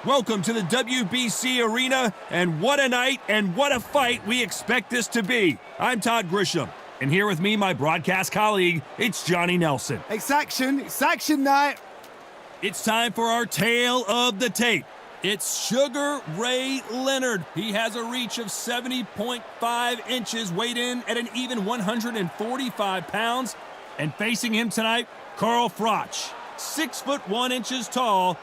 Welcome to the WBC arena, and what a night and what a fight we expect this to be. I'm Todd Grisham, and here with me, my broadcast colleague, it's Johnny Nelson. It's action night. It's time for our tale of the tape. It's Sugar Ray Leonard. He has a reach of 70.5 inches, weighed in at an even 145 pounds. And facing him tonight, Carl Froch, 6'1" tall.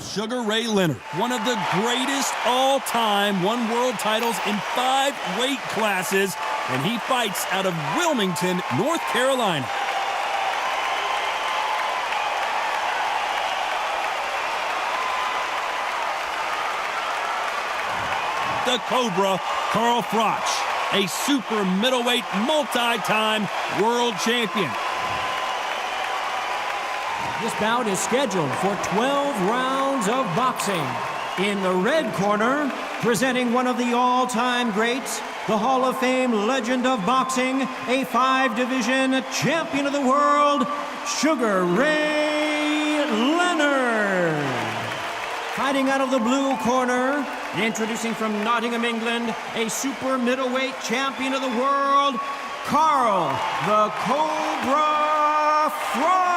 Sugar Ray Leonard, one of the greatest all-time, won world titles in 5 weight classes, and he fights out of Wilmington, North Carolina. The Cobra, Carl Froch, a super middleweight multi-time world champion. This bout is scheduled for 12 rounds of boxing. In the red corner, presenting one of the all-time greats, the Hall of Fame legend of boxing, a 5-division champion of the world, Sugar Ray Leonard. Fighting out of the blue corner, introducing from Nottingham, England, a super middleweight champion of the world, Carl the Cobra Froch.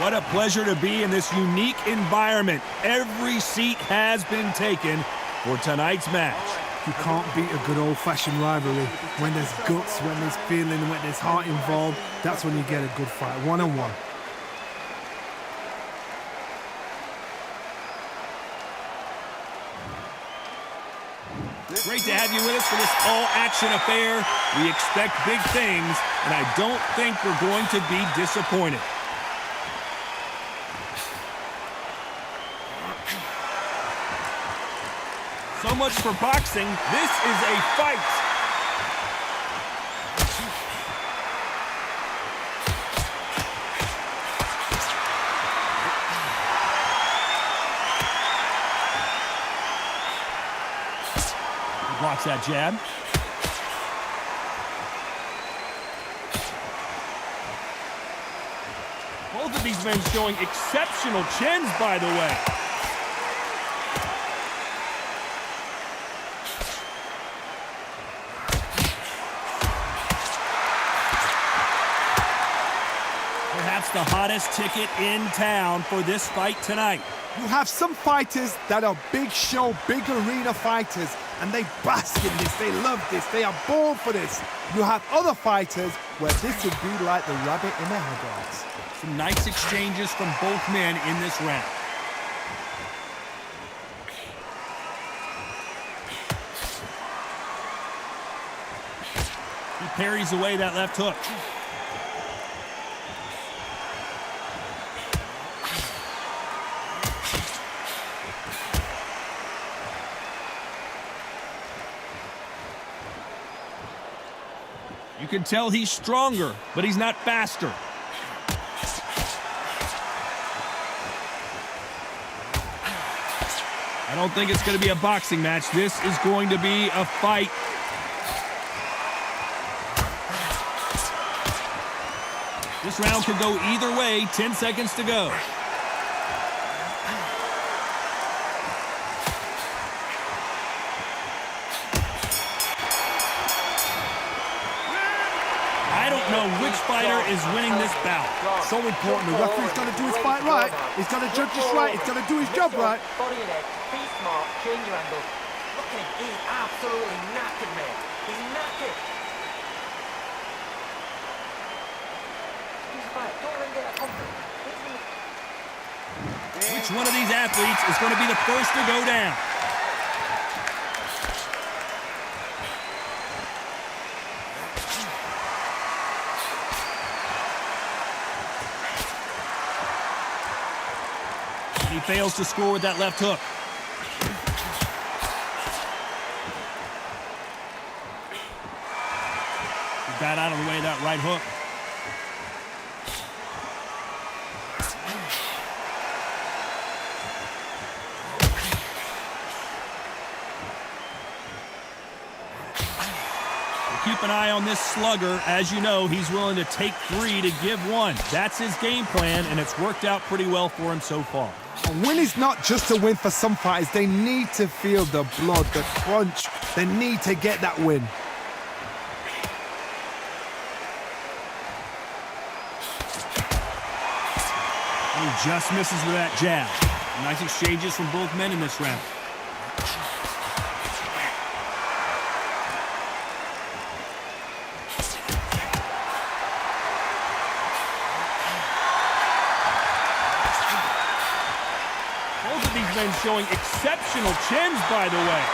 What a pleasure to be in this unique environment. Every seat has been taken for tonight's match. You can't beat a good old-fashioned rivalry. When there's guts, when there's feeling, when there's heart involved, that's when you get a good fight, one-on-one. Great to have you with us for this all-action affair. We expect big things, and I don't think we're going to be disappointed. So much for boxing. This is a fight. Blocks that jab. Both of these men showing exceptional chins, by the way. Perhaps the hottest ticket in town for this fight tonight. You have some fighters that are big show, big arena fighters, and they bask in this, they love this, they are born for this. You have other fighters where this would be like the rabbit in the headlights. Some nice exchanges from both men in this round. He parries away that left hook. You can tell he's stronger, but he's not faster. I don't think it's going to be a boxing match. This is going to be a fight. This round could go either way. 10 seconds to go. Which fighter is winning this bout? So important. The referee's got to do his fight right. He's got to judge this right. He's got to do his job right. Body and head. Be smart. Change your angle. Look at him. He's absolutely knackered, mate. He's knackered. He's fight. Don't let him get that confidence. Which one of these athletes is going to be the first to go down? He fails to score with that left hook. He got out of the way of that right hook. Keep an eye on this slugger. As you know, he's willing to take 3 to give 1. That's his game plan, and it's worked out pretty well for him so far. A win is not just a win for some fighters. They need to feel the blood, the crunch. They need to get that win. He just misses with that jab. Nice exchanges from both men in this round. Both of these men showing exceptional chins, by the way.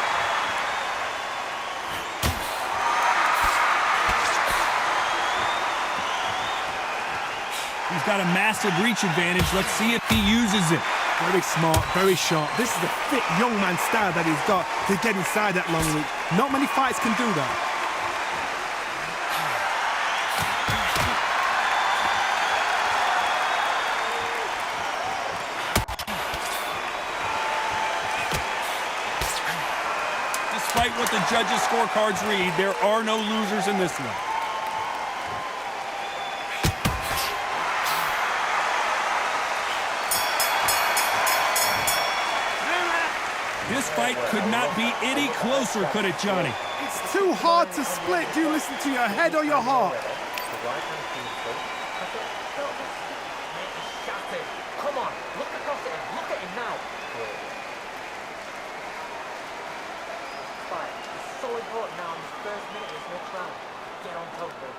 He's got a massive reach advantage. Let's see if he uses it. Very smart, very sharp. This is a fit young man style that he's got to get inside that long reach. Not many fighters can do that. Despite what the judges' scorecards read, there are no losers in this one. This fight could not be any closer, could it, Johnny? It's too hard to split. Do you listen to your head or your heart? Come on, look across at him. Look at him now. Fight. It's so important now in this first minute of this next round. Get on top of him.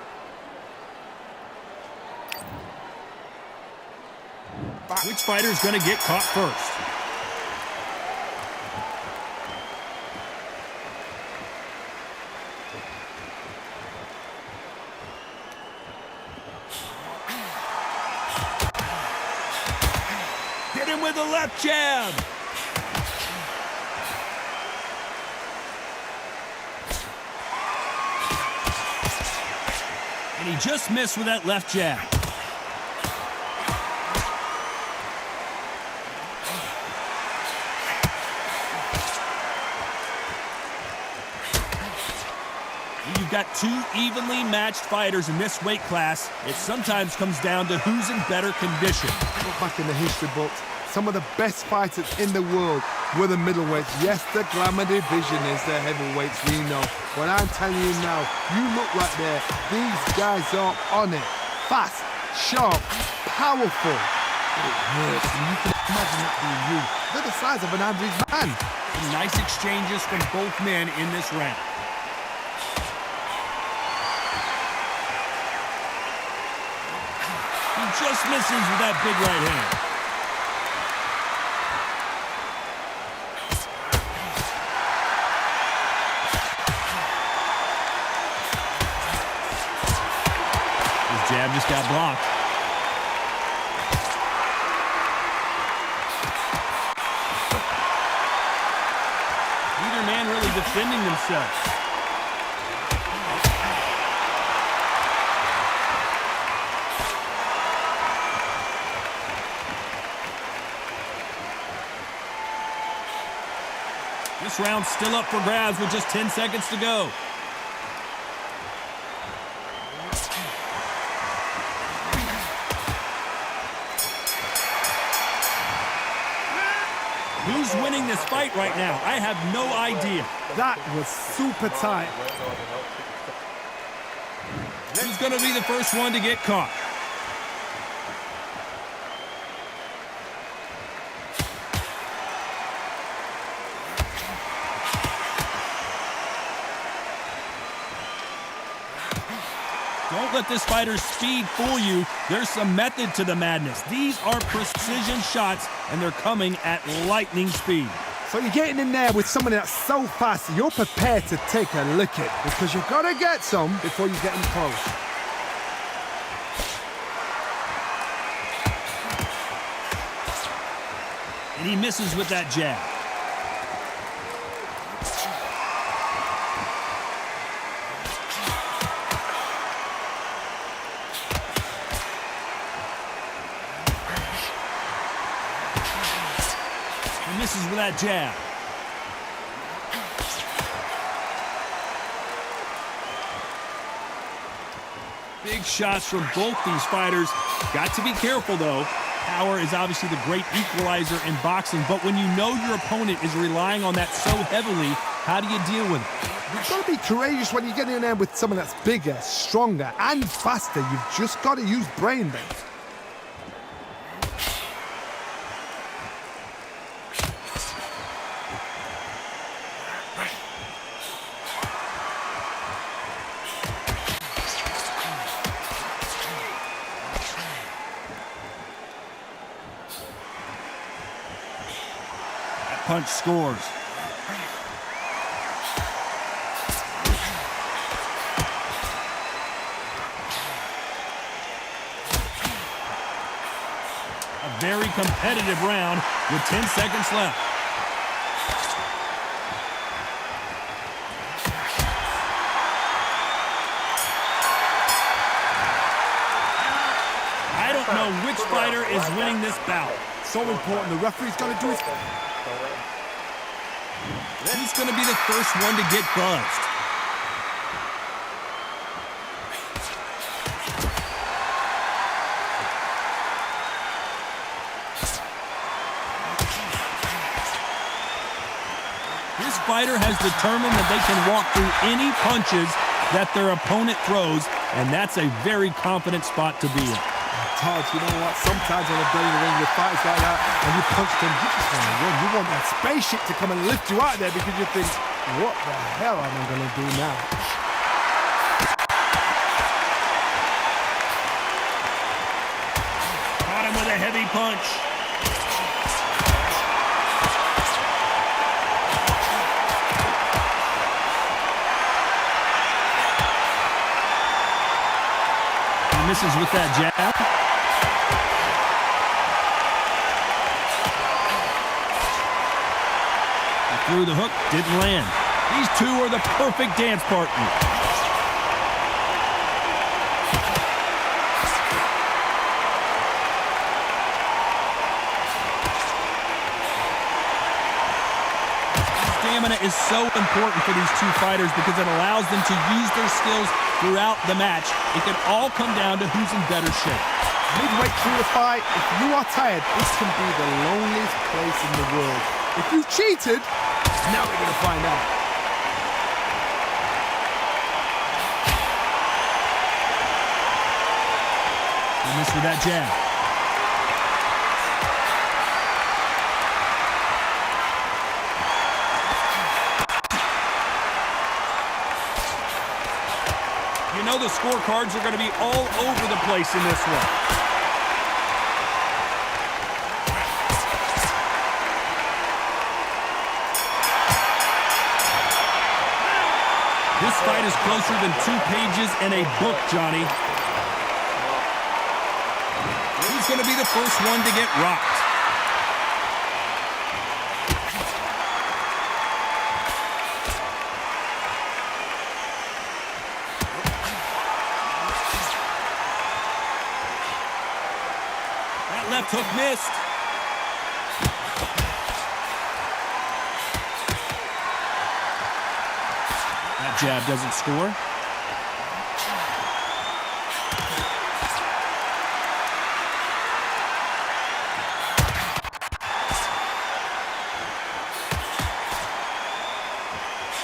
Which fighter is going to get caught first? Hit him with a left jab. And he just missed with that left jab. You've got two evenly matched fighters in this weight class. It sometimes comes down to who's in better condition. Look back in the history books. Some of the best fighters in the world were the middleweights. Yes, the glamour division is the heavyweights, we know. But I'm telling you now, you look right there. These guys are on it. Fast, sharp, powerful. It hurts, and you can imagine that being you. They're the size of an average man. Some nice exchanges from both men in this round. He just misses with that big right hand. His jab just got blocked. Neither man really defending themselves. This round's still up for grabs with just 10 seconds to go. Who's winning this fight right now? I have no idea. That was super tight. Who's going to be the first one to get caught? Don't let this fighter's speed fool you. There's some method to the madness. These are precision shots, and they're coming at lightning speed. So you're getting in there with somebody that's so fast, you're prepared to take a licking because you've got to get some before you get in close. And he misses with that jab. Misses with that jab. Big shots from both these fighters. Got to be careful, though. power is obviously the great equalizer in boxing, but when you know your opponent is relying on that so heavily, how do you deal with it? You've got to be courageous when you get in there with someone that's bigger, stronger, and faster. You've just got to use brain then. That punch scores. Very competitive round with 10 seconds left. I don't know which fighter is winning this bout. So important. The referee's got to do his... Who's going to be the first one to get buzzed? This fighter has determined that they can walk through any punches that their opponent throws, and that's a very confident spot to be in. Todd, you know what? Sometimes when I've been in the ring with fighters like that, and you punch them, you just want to run. You want that spaceship to come and lift you out of there because you think, what the hell am I going to do now? Caught him with a heavy punch. Misses with that jab. He threw the hook, didn't land. These two are the perfect dance partner. Stamina is so important for these two fighters because it allows them to use their skills throughout the match. It can all come down to who's in better shape. Midway through the fight, if you are tired, this can be the loneliest place in the world. If you've cheated, now we're going to find out. He missed with that jab. You know the scorecards are going to be all over the place in this one. This fight is closer than 2 pages in a book, Johnny. Who's going to be the first one to get rocked? Left hook missed. That jab doesn't score.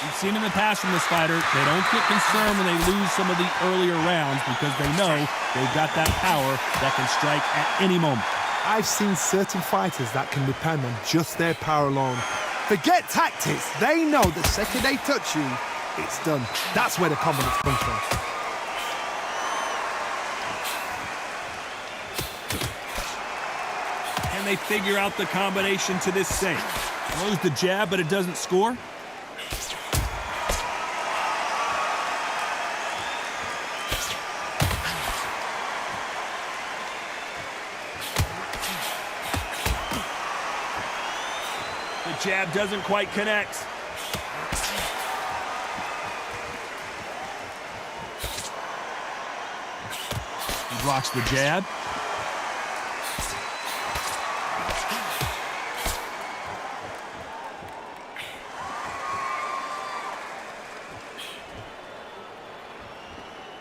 We've seen in the past from this fighter, they don't get concerned when they lose some of the earlier rounds because they know they've got that power that can strike at any moment. I've seen certain fighters that can depend on just their power alone. Forget tactics. They know the second they touch you, it's done. That's where the confidence comes from. Can they figure out the combination to this save? Throws the jab, but it doesn't score. The jab doesn't quite connect. He blocks the jab.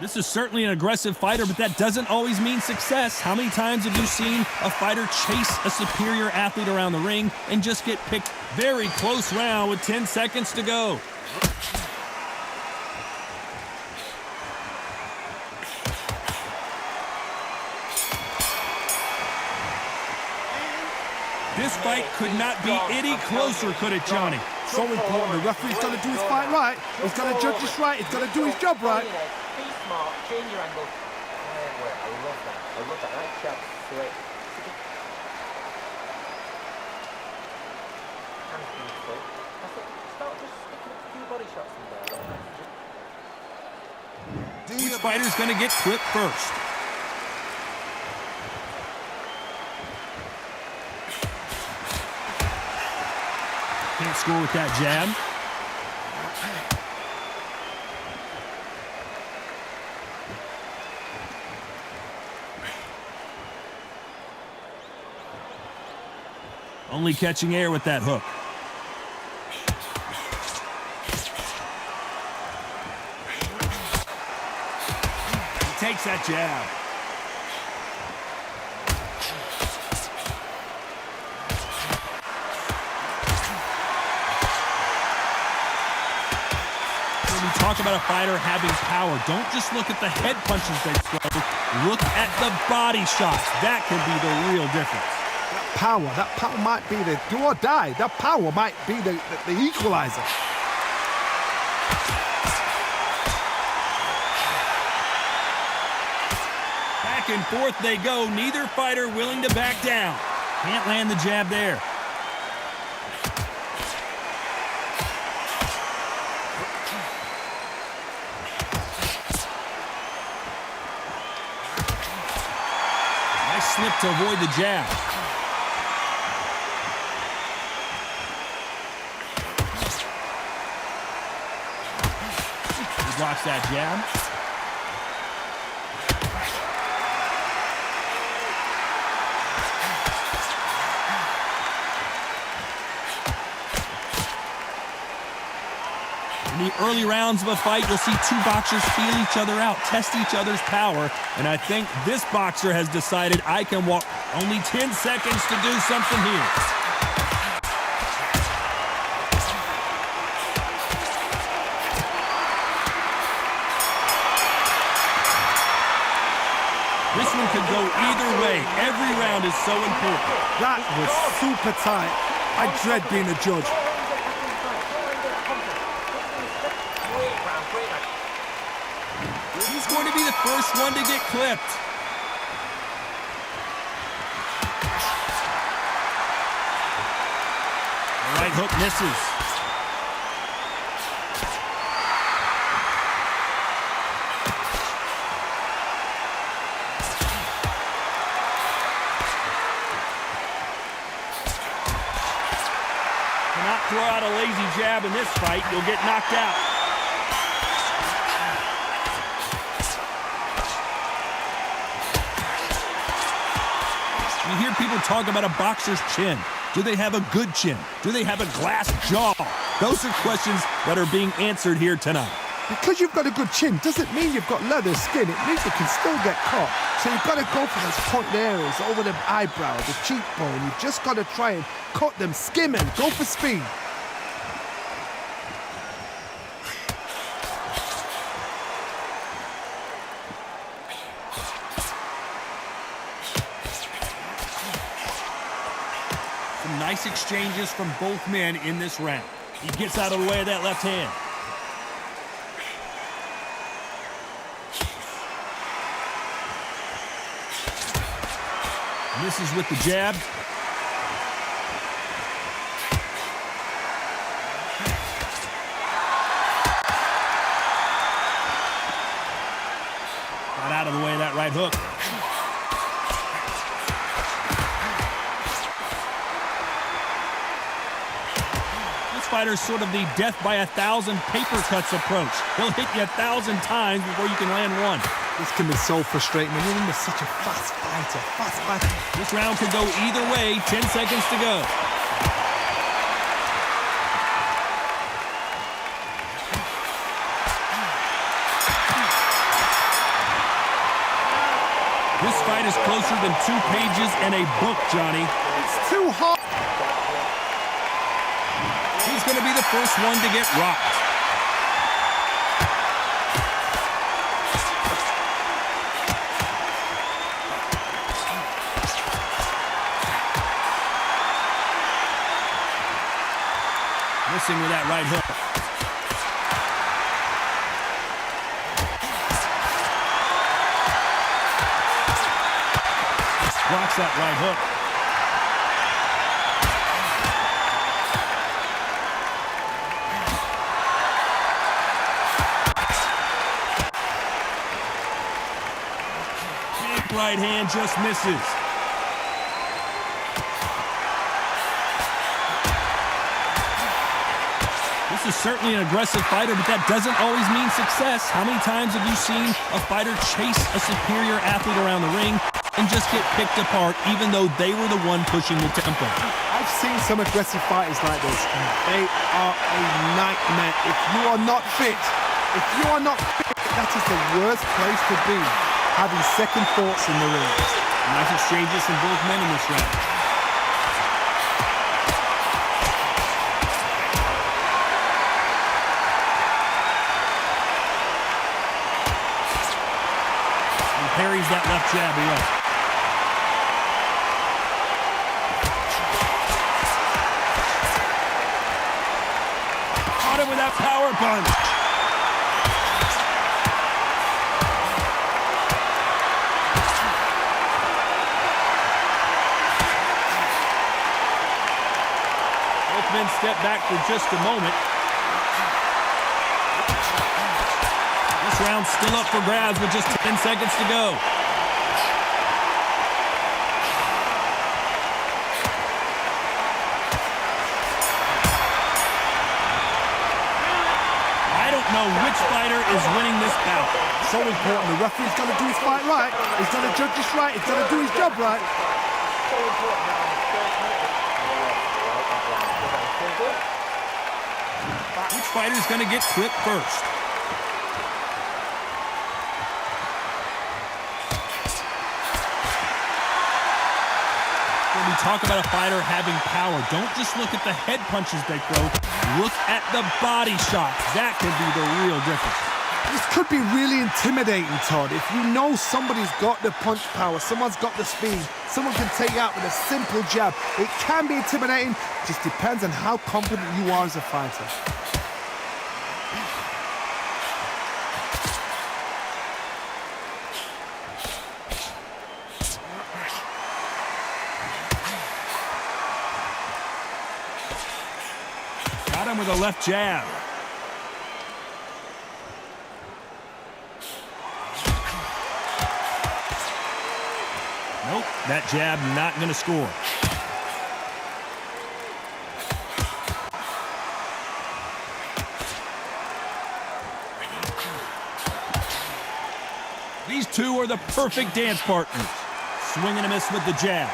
This is certainly an aggressive fighter, but that doesn't always mean success. How many times have you seen a fighter chase a superior athlete around the ring and just get picked very close round with 10 seconds to go? This fight could not be any closer, could it, Johnny? So important. The referee's got to do his fight right. He's got to judge this right. He's got to do his job right. Be smart, change your angle. I love that. I love that. Right shot, straight. Hands beautiful. That's it. Start just sticking a few body shots in there. Which fighter's going to get clipped first? Can't score with that jab. Only catching air with that hook. He takes that jab. Talk about a fighter having power. Don't just look at the head punches they throw. Look at the body shots. That can be the real difference. That power might be the do or die. That power might be the equalizer. Back and forth they go. Neither fighter willing to back down. Can't land the jab there. Slip to avoid the jab. He blocks that jab. In the early rounds of a fight, you'll see two boxers feel each other out, test each other's power, and I think this boxer has decided I can walk only 10 seconds to do something here. This one could go either way. Every round is so important. That was super tight. I dread being a judge. He's going to be the first one to get clipped. The right hook misses. Cannot throw out a lazy jab in this fight. You'll get knocked out. You hear people talk about a boxer's chin. Do they have a good chin? Do they have a glass jaw? Those are questions that are being answered here tonight. Because you've got a good chin doesn't mean you've got leather skin. It means you can still get caught. So you've got to go for those pointed areas over the eyebrow, the cheekbone. You've just got to try and cut them, skim them, go for speed. Nice exchanges from both men in this round. He gets out of the way of that left hand. Misses with the jab. Got out of the way of that right hook. Fighter's sort of the death by 1,000 paper cuts approach. He'll hit you 1,000 times before you can land one. This can be so frustrating when you're in with such a fast fighter. This round could go either way. 10 seconds to go. This fight is closer than 2 pages in a book, Johnny. It's too hard. He's going to be the first one to get rocked. Missing with that right hook. Blocks that right hook. Big right hand just misses. This is certainly an aggressive fighter, but that doesn't always mean success. How many times have you seen a fighter chase a superior athlete around the ring and just get picked apart, even though they were the one pushing the tempo? I've seen some aggressive fighters like this, and they are a nightmare. If you are not fit, that is the worst place to be, having second thoughts in the ring. Nice exchanges from both men in this round. Parries that left jab away. Caught him with that power punch. Both men step back for just a moment. This round's still up for grabs with just 10 seconds to go. I don't know which fighter is winning this bout. So important. The referee's got to do his fight right. He's got to judge this right. He's got to do his job right. Which fighter's going to get clipped first? When we talk about a fighter having power, don't just look at the head punches they throw. Look at the body shots. That could be the real difference. This could be really intimidating, Todd. If you know somebody's got the punch power, someone's got the speed, someone can take you out with a simple jab. It can be intimidating. Just depends on how confident you are as a fighter. Got him with a left jab. Nope, that jab not going to score. These two are the perfect dance partners. Swing and a miss with the jab.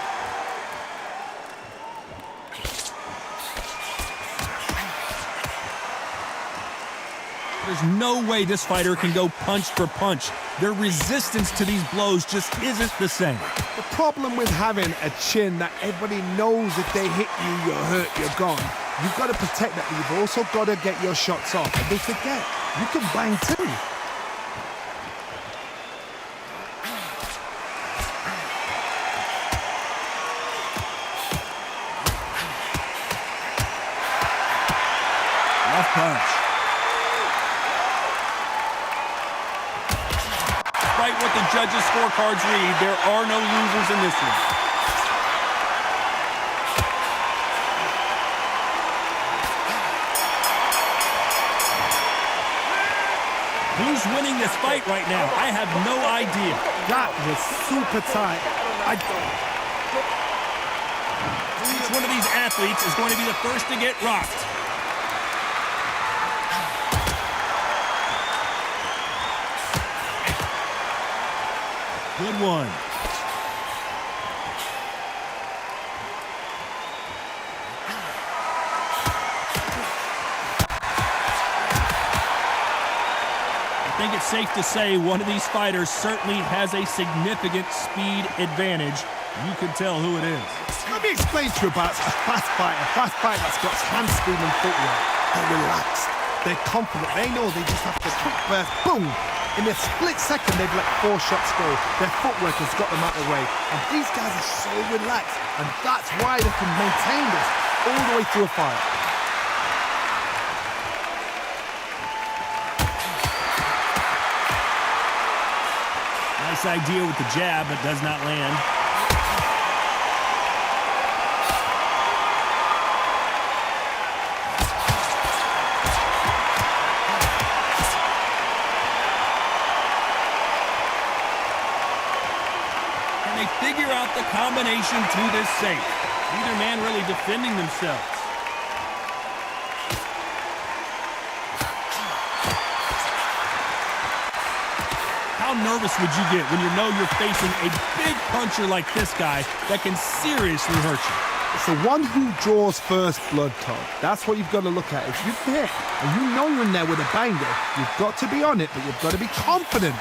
There's no way this fighter can go punch for punch. Their resistance to these blows just isn't the same. The problem with having a chin that everybody knows if they hit you, you're hurt, you're gone. You've got to protect that, but you've also got to get your shots off. And they forget, you can bang too. Left punch. Despite what the judges' scorecards read, there are no losers in this one. Who's winning this fight right now? I have no idea. That was super tight. Each one of these athletes is going to be the first to get rocked. Good one. think it's safe to say one of these fighters certainly has a significant speed advantage. You can tell who it is. Let me explain to you about a fast fighter that's got hand speed and footwork. They're relaxed, they're confident, they know they just have to quick burst, boom! In a split second, they've let 4 shots go. Their footwork has got them out of the way. And these guys are so relaxed, and that's why they can maintain this all the way through a fight. Nice idea with the jab, but does not land. Can they figure out the combination to this safe? Neither man really defending themselves. How nervous would you get when you know you're facing a big puncher like this guy that can seriously hurt you? It's the one who draws first blood, Todd. That's what you've got to look at. If you're there and you know you're in there with a banger, you've got to be on it, but you've got to be confident.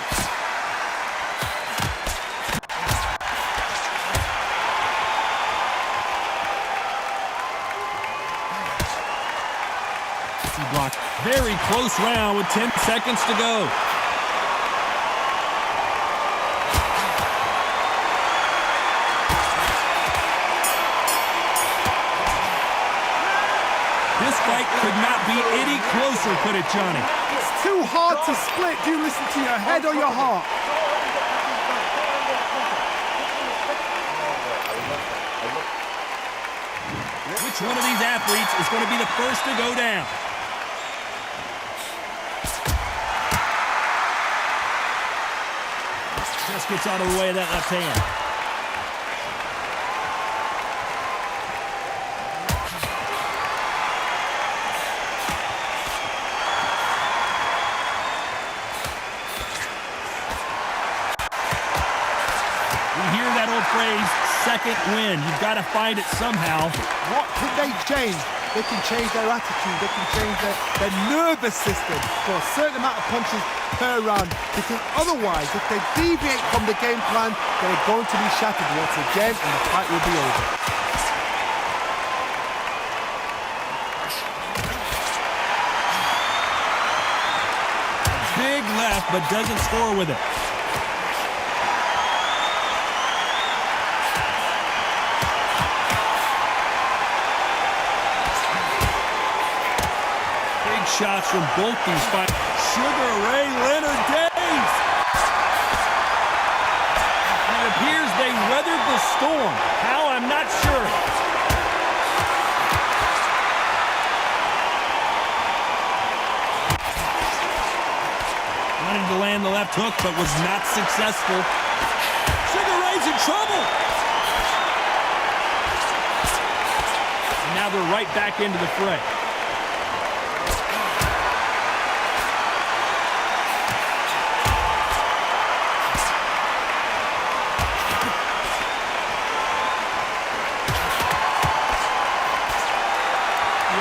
Block. Very close round with 10 seconds to go. This fight could not be any closer, could it, Johnny? It's too hard to split. Do you listen to your head or your heart? Which one of these athletes is going to be the first to go down? Just gets out of the way of that left hand. We hear that old phrase, second win. You've got to find it somehow. What can they change? They can change their attitude. They can change their nervous system for a certain amount of punches per round. Because otherwise, if they deviate from the game plan, they're going to be shattered once again, and the fight will be over. Big left, but doesn't score with it. Shots from both these fighters. Sugar Ray Leonard days. And it appears they weathered the storm. How, I'm not sure. Wanted to land the left hook, but was not successful. Sugar Ray's in trouble. And now they're right back into the fray.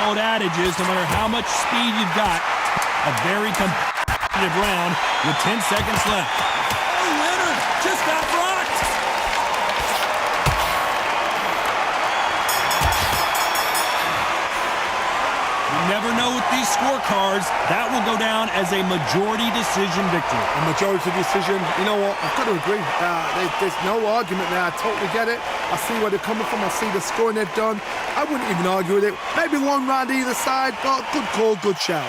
Old adage is no matter how much speed you've got, a very competitive round with 10 seconds left. Oh, Leonard just got rocked. You never know with these scorecards. That will go down as a majority decision victory. A majority decision, you know what, I've got to agree. There's no argument there. I totally get it. I see where they're coming from. I see the scoring they've done. I wouldn't even argue with it. Maybe one round either side, but good call, good shout.